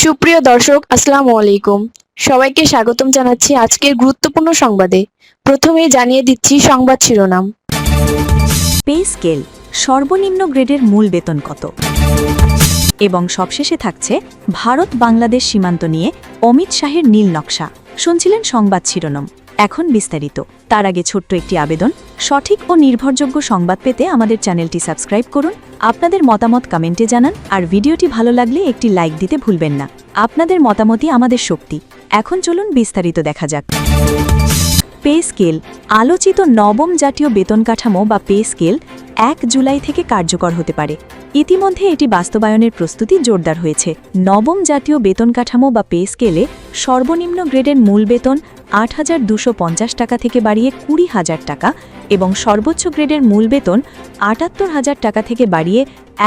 সুপ্রিয় দর্শক, আসসালামু আলাইকুম। সবাইকে স্বাগতম জানাচ্ছি আজকের গুরুত্বপূর্ণ সংবাদে। প্রথমেই জানিয়ে দিচ্ছি সংবাদ শিরোনাম। পে স্কেল, সর্বনিম্ন গ্রেডের মূল বেতন কত? এবং সবশেষে থাকছে ভারত বাংলাদেশ সীমান্ত নিয়ে অমিত শাহের নীল নকশা। শুনছিলেন সংবাদ শিরোনাম, এখন বিস্তারিত। তার আগে ছোট্ট একটি আবেদন, সঠিক ও নির্ভরযোগ্য সংবাদ পেতে আমাদের চ্যানেলটি সাবস্ক্রাইব করুন, আপনাদের মতামত কমেন্টে জানান, আর ভিডিওটি ভালো লাগলে একটি লাইক দিতে ভুলবেন না। আপনাদের মতামতই আমাদের শক্তি। এখন চলুন বিস্তারিত দেখা যাক। পে স্কেল, আলোচিত নবম জাতীয় বেতন কাঠামো বা পে স্কেল ১ জুলাই থেকে কার্যকর হতে পারে। ইতিমধ্যে এটি বাস্তবায়নের প্রস্তুতি জোরদার হয়েছে। নবম জাতীয় বেতন কাঠামো বা পে স্কেলে সর্বনিম্ন গ্রেডের মূল বেতন ৮,২৫০ টাকা থেকে বাড়িয়ে ২০,০০০ টাকা এবং সর্বোচ্চ গ্রেডের মূল বেতন ৭৮,০০০ টাকা থেকে বাড়িয়ে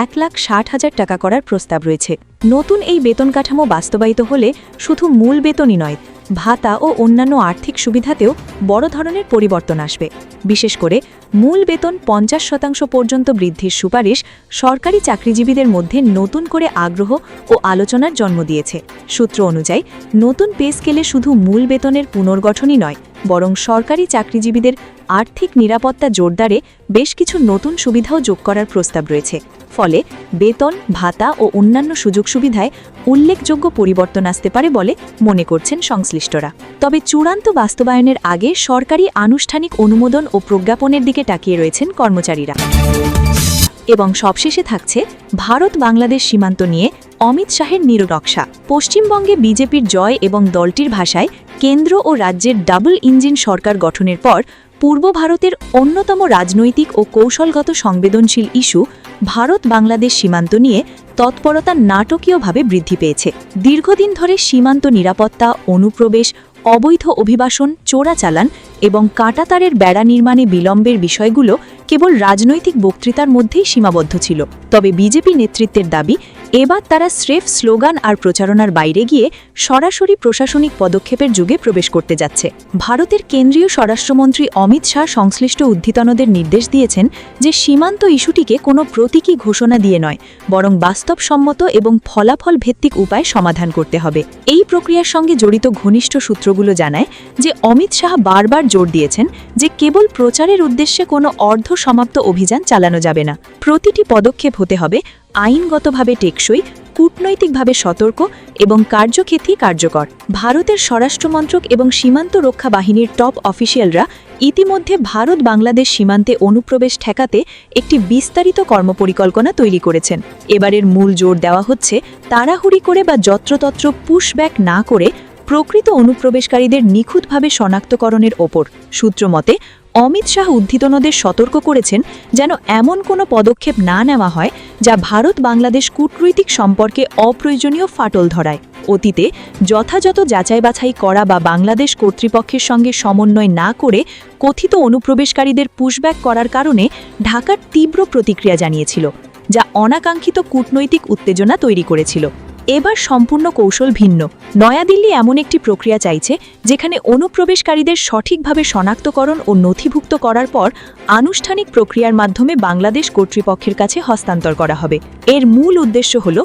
১,৬০,০০০ টাকা করার প্রস্তাব রয়েছে। নতুন এই বেতন কাঠামো বাস্তবায়িত হলে শুধু মূল বেতনই নয়, ভাতা ও অন্যান্য আর্থিক সুবিধাতেও বড় ধরনের পরিবর্তন আসবে। বিশেষ করে মূল বেতন ৫০% পর্যন্ত বৃদ্ধির সুপারিশ সরকারি চাকরিজীবীদের মধ্যে নতুন করে আগ্রহ ও আলোচনার জন্ম দিয়েছে। সূত্র অনুযায়ী নতুন পে স্কেলে শুধু মূল বেতনের পুনর্গঠনই নয়, বরং সরকারি চাকরিজীবীদের আর্থিক নিরাপত্তা জোরদারে বেশ কিছু নতুন সুবিধাও যোগ করার প্রস্তাব রয়েছে। ফলে বেতন, ভাতা ও অন্যান্য সুযোগ সুবিধায় উল্লেখযোগ্য পরিবর্তন আসতে পারে বলে মনে করছেন সংশ্লিষ্টরা। তবে চূড়ান্ত বাস্তবায়নের আগে সরকারি আনুষ্ঠানিক অনুমোদন ও প্রজ্ঞাপনের দিকে তাকিয়ে রয়েছেন কর্মচারীরা। এবং সবশেষে থাকছে ভারত বাংলাদেশ সীমান্ত নিয়ে অমিত শাহের নীল নকশা। পশ্চিমবঙ্গে বিজেপির জয় এবং দলটির ভাষায় কেন্দ্র ও রাজ্যের ডাবল ইঞ্জিন সরকার গঠনের পর পূর্ব ভারতের অন্যতম রাজনৈতিক ও কৌশলগত সংবেদনশীল ইস্যু ভারত বাংলাদেশ সীমান্ত নিয়ে তৎপরতা নাটকীয়ভাবে বৃদ্ধি পেয়েছে। দীর্ঘদিন ধরে সীমান্ত নিরাপত্তা, অনুপ্রবেশ, অবৈধ অভিবাসন, চোরাচালান এবং কাঁটাতারের বেড়া নির্মাণে বিলম্বের বিষয়গুলো কেবল রাজনৈতিক বক্তৃতার মধ্যেই সীমাবদ্ধ ছিল। তবে বিজেপি নেতৃত্বের দাবি, এবার তারা স্রেফ স্লোগান আর প্রচারণার বাইরে গিয়ে সরাসরি প্রশাসনিক পদক্ষেপের যুগে প্রবেশ করতে যাচ্ছে। ভারতের কেন্দ্রীয় স্বরাষ্ট্রমন্ত্রী অমিত শাহ সংশ্লিষ্ট ঊর্ধ্বতনদের নির্দেশ দিয়েছেন যে সীমান্ত ইস্যুটিকে কোনো প্রতীকী ঘোষণা দিয়ে নয়, বরং বাস্তবসম্মত এবং ফলাফল ভিত্তিক উপায় সমাধান করতে হবে। এই প্রক্রিয়ার সঙ্গে জড়িত ঘনিষ্ঠ সূত্রগুলো জানায় যে অমিত শাহ বারবার জোর দিয়েছেন যে কেবল প্রচারের উদ্দেশ্যে কোনো অর্ধসমাপ্ত অভিযান চালানো যাবে না। প্রতিটি পদক্ষেপ হতে হবে আইনগতভাবে টেকসই, কূটনৈতিকভাবে সতর্ক এবং কার্যক্ষেত্রে কার্যকর। ভারতের স্বরাষ্ট্রমন্ত্রক এবং সীমান্ত রক্ষা বাহিনীর টপ অফিসিয়ালরা ইতিমধ্যে ভারত বাংলাদেশ সীমান্তে অনুপ্রবেশ ঠেকাতে একটি বিস্তারিত কর্মপরিকল্পনা তৈরি করেছেন। এবারের মূল জোর দেওয়া হচ্ছে তাড়াহুড়ি করে বা যত্রতত্র পুশব্যাক না করে প্রকৃত অনুপ্রবেশকারীদের নিখুঁতভাবে শনাক্তকরণের ওপর। সূত্র মতে অমিত শাহ ঊর্ধ্বতনদের সতর্ক করেছেন যেন এমন কোনো পদক্ষেপ না নেওয়া হয় যা ভারত বাংলাদেশ কূটনৈতিক সম্পর্কে অপ্রয়োজনীয় ফাটল ধরায়। অতীতে যথাযথ যাচাই বাছাই করা বা বাংলাদেশ কর্তৃপক্ষের সঙ্গে সমন্বয় না করে কথিত অনুপ্রবেশকারীদের পুশব্যাক করার কারণে ঢাকার তীব্র প্রতিক্রিয়া জানিয়েছিল, যা অনাকাঙ্ক্ষিত কূটনৈতিক উত্তেজনা তৈরি করেছিল। এবার সম্পূর্ণ কৌশল ভিন্ন। নয়াদিল্লি এমন একটি প্রক্রিয়া চাইছে যেখানে অনুপ্রবেশকারীদের সঠিকভাবে শনাক্তকরণ ও নথিভুক্ত করার পর আনুষ্ঠানিক প্রক্রিয়ার মাধ্যমে বাংলাদেশ কর্তৃপক্ষের কাছে হস্তান্তর করা হবে। এর মূল উদ্দেশ্য হল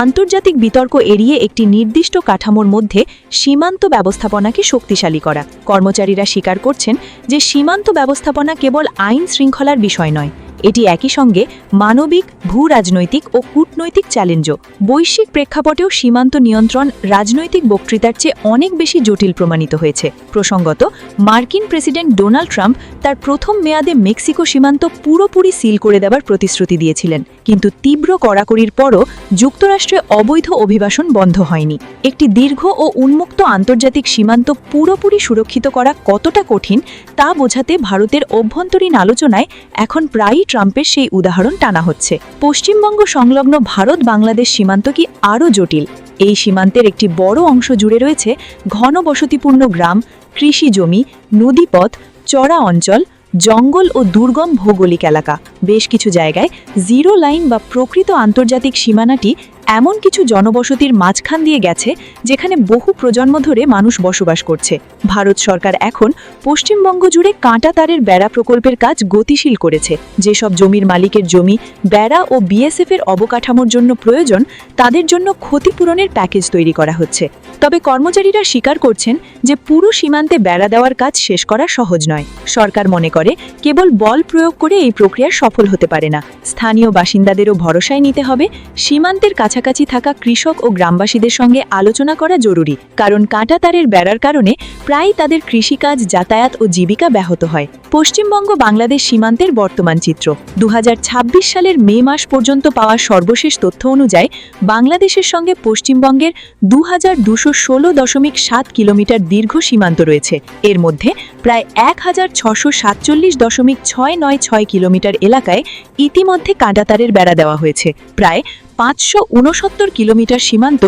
আন্তর্জাতিক বিতর্ক এড়িয়ে একটি নির্দিষ্ট কাঠামোর মধ্যে সীমান্ত ব্যবস্থাপনাকে শক্তিশালী করা। কর্মচারীরা স্বীকার করছেন যে সীমান্ত ব্যবস্থাপনা কেবল আইন শৃঙ্খলার বিষয় নয়, এটি একই সঙ্গে মানবিক, ভূ-রাজনৈতিক ও কূটনৈতিক চ্যালেঞ্জও। বৈশ্বিক প্রেক্ষাপটেও সীমান্ত নিয়ন্ত্রণ রাজনৈতিক বক্তৃতার চেয়ে অনেক বেশি জটিল প্রমাণিত হয়েছে। প্রসঙ্গত, মার্কিন প্রেসিডেন্ট ডোনাল্ড ট্রাম্প তার প্রথম মেয়াদে মেক্সিকো সীমান্ত পুরোপুরি সিল করে দেওয়ার প্রতিশ্রুতি দিয়েছিলেন, কিন্তু তীব্র কড়াকড়ির পরও যুক্তরাষ্ট্রে অবৈধ অভিবাসন বন্ধ হয়নি। একটি দীর্ঘ ও উন্মুক্ত আন্তর্জাতিক সীমান্ত পুরোপুরি সুরক্ষিত করা কতটা কঠিন তা বোঝাতে ভারতের অভ্যন্তরীণ আলোচনায় এখন প্রায়ই ট্রাম্পের সেই উদাহরণ টানা হচ্ছে। পশ্চিমবঙ্গ সংলগ্ন ভারত বাংলাদেশ সীমান্ত কি আরও জটিল? এই সীমান্তের একটি বড় অংশ জুড়ে রয়েছে ঘনবসতিপূর্ণ গ্রাম, কৃষি জমি, নদীপথ, চড়া অঞ্চল, জঙ্গল ও দুর্গম ভৌগোলিক এলাকা। বেশ কিছু জায়গায় জিরো লাইন বা প্রকৃত আন্তর্জাতিক সীমানাটি এমন কিছু জনবসতির মাঝখান দিয়ে গেছে যেখানে বহু প্রজন্ম ধরে মানুষ বসবাস করছে। ভারত সরকার এখন পশ্চিমবঙ্গ জুড়ে কাঁটা তারের বেড়া প্রকল্পের কাজ গতিশীল করেছে। যেসব জমির মালিকের জমি বেড়া ও বিএসএফ এর অবকাঠামোর জন্য প্রয়োজন, তাদের জন্য ক্ষতিপূরণের প্যাকেজ তৈরি করা হচ্ছে। তবে কর্মচারীরা স্বীকার করছেন যে পুরো সীমান্তে বেড়া দেওয়ার কাজ শেষ করা সহজ নয়। সরকার মনে করে কেবল বল প্রয়োগ করে এই প্রক্রিয়া সফল হতে পারে না। স্থানীয় বাসিন্দাদেরও ভরসায় নিতে হবে। সীমান্তের কাছাকাছি থাকা কৃষক ও গ্রামবাসীদের সঙ্গে আলোচনা করা জরুরি, কারণ কাঁটা তারের বেড়ার কারণে প্রায় তাদের কৃষিকাজ, যাতায়াত ও জীবিকা ব্যাহত হয়। পশ্চিমবঙ্গ বাংলাদেশ সীমান্তের বর্তমান চিত্র 2026 সালের মে মাস পর্যন্ত পাওয়া সর্বশেষ তথ্য অনুযায়ী বাংলাদেশের সঙ্গে পশ্চিমবঙ্গের 2216.7 কিলোমিটার দীর্ঘ সীমান্ত রয়েছে। এর মধ্যে প্রায় 1647.696 কিলোমিটার এলাকায় ইতিমধ্যে কাঁটাতারের বেড়া দেওয়া হয়েছে। প্রায় 569 কিলোমিটার সীমান্ত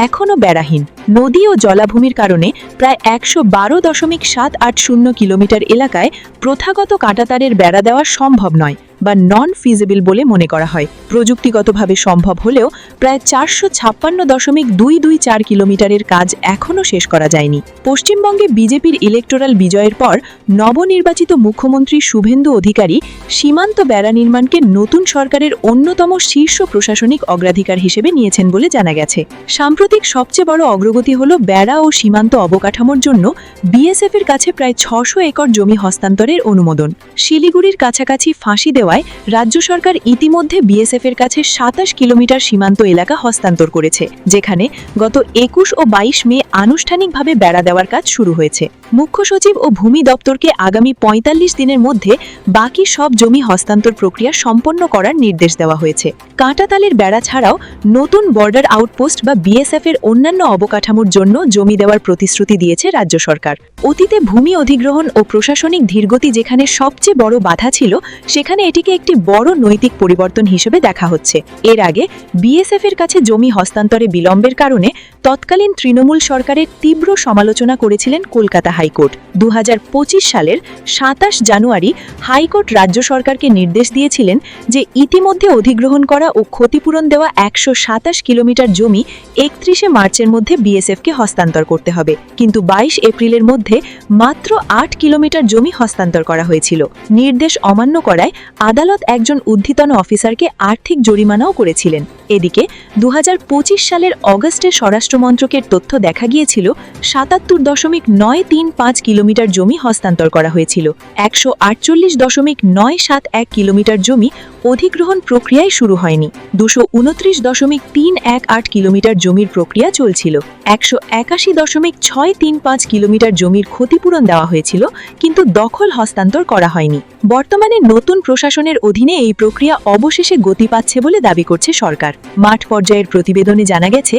এখনও বেড়াহীন। নদী ও জলাভূমির কারণে প্রায় 112.780 কিলোমিটার এলাকায় প্রথাগত কাঁটাতারের বেড়া দেওয়া সম্ভব নয় বা নন ফিজিবল বলে মনে করা হয়। প্রযুক্তিগতভাবে সম্ভব হলেও প্রায় 456.224 কিলোমিটারের কাজ এখনও শেষ করা যায়নি। পশ্চিমবঙ্গে বিজেপির ইলেকটোরাল বিজয়ের পর নবনির্বাচিত মুখ্যমন্ত্রী শুভেন্দু অধিকারী সীমান্ত বেড়া নির্মাণকে নতুন সরকারের অন্যতম শীর্ষ প্রশাসনিক অগ্রাধিকার হিসেবে নিয়েছেন বলে জানা গেছে। সাম্প্রতিক সবচেয়ে বড় অগ্রগতি হল বেড়া ও সীমান্ত অবকাঠামোর জন্য বিএসএফ এর কাছে প্রায় 600 একর জমি হস্তান্তরের অনুমোদন। শিলিগুড়ির কাছাকাছি ফাঁসি দেওয়ায় রাজ্য সরকার ইতিমধ্যে বিএসএফ এর কাছে 27 কিলোমিটার সীমান্ত এলাকা হস্তান্তর করেছে, যেখানে গত 21 ও 22 মে আনুষ্ঠানিকভাবে বেড়া দেওয়ার কাজ শুরু হয়েছে। মুখ্য সচিব ও ভূমি দপ্তরকে আগামী 45 দিনের মধ্যে বাকি সব জমি হস্তান্তর প্রক্রিয়া সম্পন্ন করার নির্দেশ দেওয়া হয়েছে। কাঁটাতালের বেড়া ছাড়াও নতুন বর্ডার আউটপোস্ট বা বিএসএফ এর অন্যান্য অবকাঠামোর জন্য জমি দেওয়ার প্রতিশ্রুতি দিয়েছে রাজ্য সরকার। অতীতে ভূমি অধিগ্রহণ ও প্রশাসনিক ধীরগতি যেখানে সবচেয়ে বড় বাধা ছিল, সেখানে এটিকে একটি বড় নৈতিক পরিবর্তন হিসেবে দেখা হচ্ছে। এর আগে বিএসএফ এর কাছে জমি হস্তান্তরে বিলম্বের কারণে তৎকালীন তৃণমূল সরকারের তীব্র সমালোচনা করেছিলেন কলকাতা হাইকোর্ট। 2025 সালের 27 জানুয়ারি হাইকোর্ট রাজ্য সরকারকে নির্দেশ দিয়েছিলেন যে ইতিমধ্যে অধিগ্রহণ করা ও ক্ষতিপূরণ দেওয়া 127 কিলোমিটার জমি 31 মার্চের মধ্যে বিএসএফকে হস্তান্তর করতে হবে, কিন্তু 22 এপ্রিলের মধ্যে মাত্র 8 কিলোমিটার জমি হস্তান্তর করা হয়েছিল। নির্দেশ অমান্য করায় আদালত একজন ঊর্ধ্বতন অফিসারকে আর্থিক জরিমানাও করেছিলেন। এদিকে 2025 সালের অগস্টে স্বরাষ্ট্র মন্ত্রকের তথ্য দেখা গিয়েছিল 77.935 কিলোমিটার জমি হস্তান্তর করা হয়েছিল। 148.971 কিলোমিটার জমি অধিগ্রহণ প্রক্রিয়ায় শুরু হয়নি। 229.318 কিলোমিটার জমির প্রক্রিয়া চলছিল। 181.635 কিলোমিটার জমির ক্ষতিপূরণ দেওয়া হয়েছিল, কিন্তু দখল হস্তান্তর করা হয়নি। বর্তমানে নতুন প্রশাসনের অধীনে এই প্রক্রিয়া অবশেষে গতি পাচ্ছে বলে দাবি করছে সরকার। মাঠ পর্যায়ের প্রতিবেদনে জানা গেছে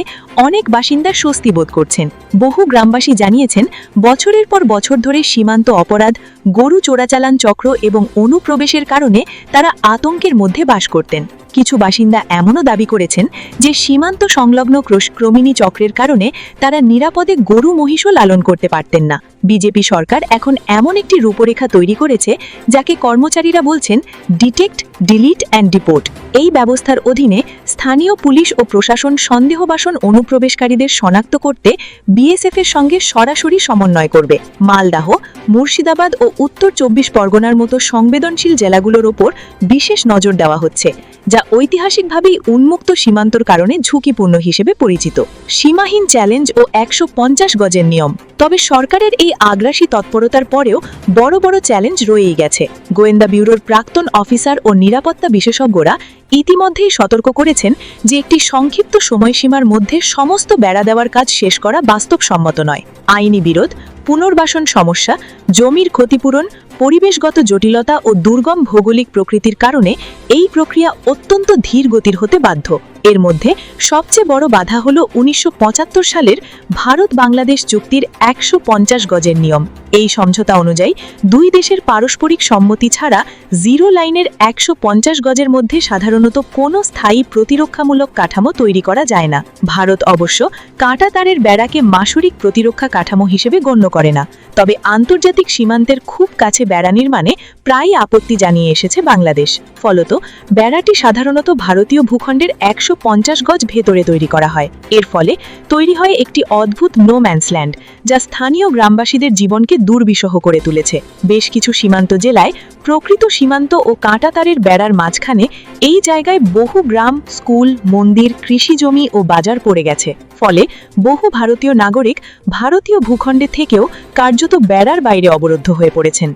অনেক বাসিন্দা স্বস্তি বোধ করছেন। বহু গ্রামবাসী জানিয়েছেন বছরের পর বছর ধরে সীমান্ত অপরাধ, গরু চোরাচালান চক্র এবং অনুপ্রবেশের কারণে তারা আতঙ্কের মধ্যে বাস করতেন। কিছু বাসিন্দা এমনও দাবি করেছেন যে সীমান্ত সংলগ্ন ক্রমিনী চক্রের কারণে তারা নিরাপদে গরু মহিষও লালন করতে পারতেন না। বিজেপি সরকার এখন এমন একটি রূপরেখা তৈরি করেছে যাকে কর্মচারীরা বলছেন ডিটেক্ট, ডিলিট অ্যান্ড ডিপোর্ট। এই ব্যবস্থার অধীনে স্থানীয় পুলিশ ও প্রশাসন সন্দেহবাসন অনুপ্রবেশকারীদের শনাক্ত করতে বিএসএফ এর সঙ্গে সরাসরি সমন্বয় করবে। মালদাহ, মুর্শিদাবাদ ও উত্তর 24 পরগনার মতো সংবেদনশীল জেলাগুলোর ওপর বিশেষ নজর দেওয়া হচ্ছে, যা ঐতিহাসিকভাবেই উন্মুক্ত সীমান্তর কারণে ঝুঁকিপূর্ণ হিসেবে পরিচিত। সীমাহীন চ্যালেঞ্জ ও 150 গজের নিয়ম। তবে সরকারের এই আগ্রাসী তৎপরতার পরেও বড় বড় চ্যালেঞ্জ রয়েই গেছে। গোয়েন্দা ব্যুরোর প্রাক্তন অফিসার ও নিরাপত্তা বিশেষজ্ঞরা ইতিমধ্যেই সতর্ক করেছেন যে একটি সংক্ষিপ্ত সময়সীমার মধ্যে সমস্ত বেড়া দেওয়ার কাজ শেষ করা বাস্তবসম্মত নয়। আইনি বিরোধ, পুনর্বাসন সমস্যা, জমির ক্ষতিপূরণ, পরিবেশগত জটিলতা ও দুর্গম ভৌগোলিক প্রকৃতির কারণে এই প্রক্রিয়া অত্যন্ত ধীর গতির হতে বাধ্য। এর মধ্যে সবচেয়ে বড় বাধা হল 1975 সালের ভারত বাংলাদেশ চুক্তির 150 গজের নিয়ম। এই সমঝোতা অনুযায়ী দুই দেশের পারস্পরিক সম্মতি ছাড়া জিরো লাইনের ১৫০ গজের মধ্যে সাধারণত কোনো স্থায়ী প্রতিরক্ষামূলক কাঠামো তৈরি করা যায় না। ভারত অবশ্য কাঁটাতারের বেড়াকে মাসুরিক প্রতিরক্ষা কাঠামো হিসেবে গণ্য করে না, তবে আন্তর্জাতিক সীমান্তের খুব কাছে বেড়া নির্মাণে প্রায়ই আপত্তি জানিয়ে এসেছে বাংলাদেশ। ফলত বেড়াটি সাধারণত ভারতীয় ভূখণ্ডের ১৫০ গজ ভেতরে তৈরি করা হয়। এর ফলে তৈরি হয় একটি অদ্ভুত নো ম্যানস ল্যান্ড, যা স্থানীয় গ্রামবাসীদের জীবনকে দুর্বিষহ করে তুলেছে। বেশ কিছু সীমান্ত জেলায় প্রকৃত সীমান্ত ও কাঁটাতারের বেড়ার মাঝখানে এই জায়গায় বহু গ্রাম, স্কুল, মন্দির, কৃষি জমি ও বাজার পড়ে গেছে। ফলে বহু ভারতীয় নাগরিক ভারতীয় ভূখণ্ডে থেকেও কার্যত বেড়ার বাইরে অবরুদ্ধ হয়ে পড়েছেন।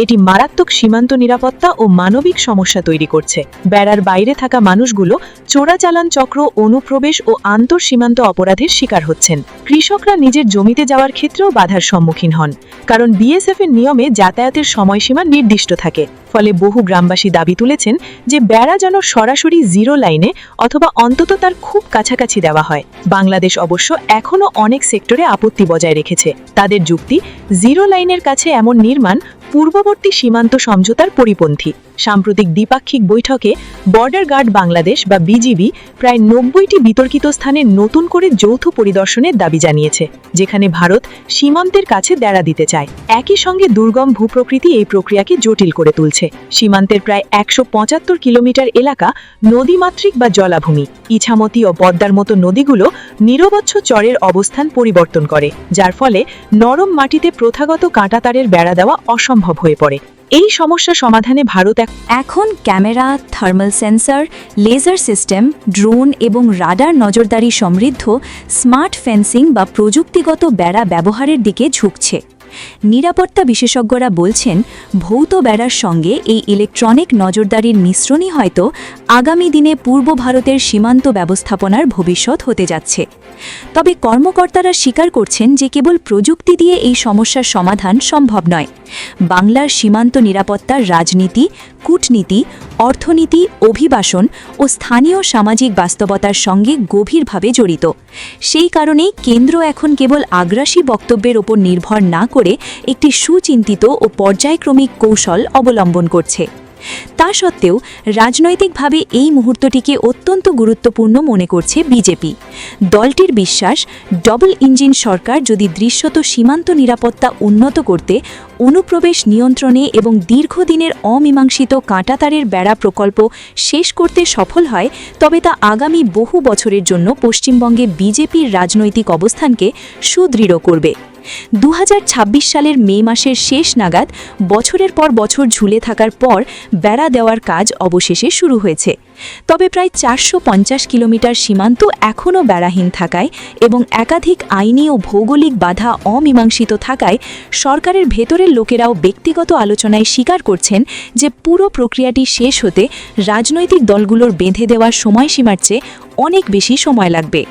এটি মারাত্মক সীমান্ত নিরাপত্তা ও মানবিক সমস্যা তৈরি করছে। বেড়ার বাইরে থাকা মানুষগুলো চোরাচালান চক্র, অনুপ্রবেশ ও আন্তঃসীমান্ত অপরাধের শিকার হচ্ছেন। কৃষকরা নিজের জমিতে যাওয়ার ক্ষেত্রেও বাধার সম্মুখীন হন, কারণ বিএসএফ এর নিয়মে যাতায়াতের সময়সীমা নির্দিষ্ট থাকে। ফলে বহু গ্রামবাসী দাবি তুলেছেন যে বেড়া যেন সরাসরি জিরো লাইনে অথবা অন্তত তার খুব কাছাকাছি দেওয়া হয়। বাংলাদেশ অবশ্য এখনও অনেক সেক্টরে আপত্তি বজায় রেখেছে। তাদের যুক্তি, জিরো লাইনের কাছে এমন নির্মাণ পূর্ববর্তী সীমান্ত সমঝোতার পরিপন্থী। সাম্প্রতিক দ্বিপাক্ষিক বৈঠকে বর্ডার গার্ড বাংলাদেশ বা বিজিবি প্রায় ৯০টি বিতর্কিত স্থানে নতুন করে যৌথ পরিদর্শনের দাবি জানিয়েছে, যেখানে ভারত সীমান্তের কাছে দেড়া দিতে চায়। একই সঙ্গে দুর্গম ভূপ্রকৃতি এই প্রক্রিয়াকে জটিল করে তুলছে। সীমান্তের প্রায় ১৭৫ কিলোমিটার এলাকা নদীমাতৃক বা জলাভূমি। ইছামতি ও পদ্মার মতো নদীগুলো নিরবচ্ছ চরের অবস্থান পরিবর্তন করে, যার ফলে নরম মাটিতে প্রথাগত কাঁটাতারের বেড়া দেওয়া অসম্ভব হয়ে পড়ে। এই সমস্যা সমাধানে ভারত এখন camera, thermal sensor, laser system, drone এবং রাডার নজরদারি সমৃদ্ধ স্মার্ট ফেন্সিং বা প্রযুক্তিগত বেড়া ব্যবহারের দিকে ঝুঁকছে। নিরাপত্তা বিশেষজ্ঞরা বলছেন, ভৌত বেড়ার সঙ্গে এই ইলেকট্রনিক নজরদারির মিশ্রণই হয়তো আগামী দিনে পূর্ব ভারতের সীমান্ত ব্যবস্থাপনার ভবিষ্যৎ হতে যাচ্ছে। তবে কর্মকর্তারা স্বীকার করছেন যে কেবল প্রযুক্তি দিয়ে এই সমস্যার সমাধান সম্ভব নয়। বাংলার সীমান্ত নিরাপত্তার রাজনীতি, কূটনীতি, অর্থনীতি, অভিবাসন ও স্থানীয় সামাজিক বাস্তবতার সঙ্গে গভীরভাবে জড়িত। সেই কারণেই কেন্দ্র এখন কেবল আগ্রাসী বক্তব্যের ওপর নির্ভর না করে একটি সুচিন্তিত ও পর্যায়ক্রমিক কৌশল অবলম্বন করছে। তা সত্ত্বেও রাজনৈতিকভাবে এই মুহূর্তটিকে অত্যন্ত গুরুত্বপূর্ণ মনে করছে বিজেপি। দলটির বিশ্বাস, ডবল ইঞ্জিন সরকার যদি দৃশ্যত সীমান্ত নিরাপত্তা উন্নত করতে, অনুপ্রবেশ নিয়ন্ত্রণে এবং দীর্ঘদিনের অমীমাংসিত কাঁটাতারের বেড়া প্রকল্প শেষ করতে সফল হয়, তবে তা আগামী বহু বছরের জন্য পশ্চিমবঙ্গে বিজেপির রাজনৈতিক অবস্থানকে সুদৃঢ় করবে। ২০২৬ সালের মে মাসের শেষ নাগাদ বছরের পর বছর ঝুলে থাকার পর বেড়া দেওয়ার কাজ অবশেষে শুরু হয়েছে। তবে প্রায় ৪৫০ কিলোমিটার সীমান্ত এখনও বেড়াহীন থাকায় এবং একাধিক আইনি ও ভৌগোলিক বাধা অমীমাংসিত থাকায় সরকারের ভেতরের লোকেরাও ব্যক্তিগত আলোচনায় স্বীকার করছেন যে পুরো প্রক্রিয়াটি শেষ হতে রাজনৈতিক দলগুলোর বেঁধে দেওয়ার সময়সীমার চেয়ে অনেক বেশি সময় লাগবে।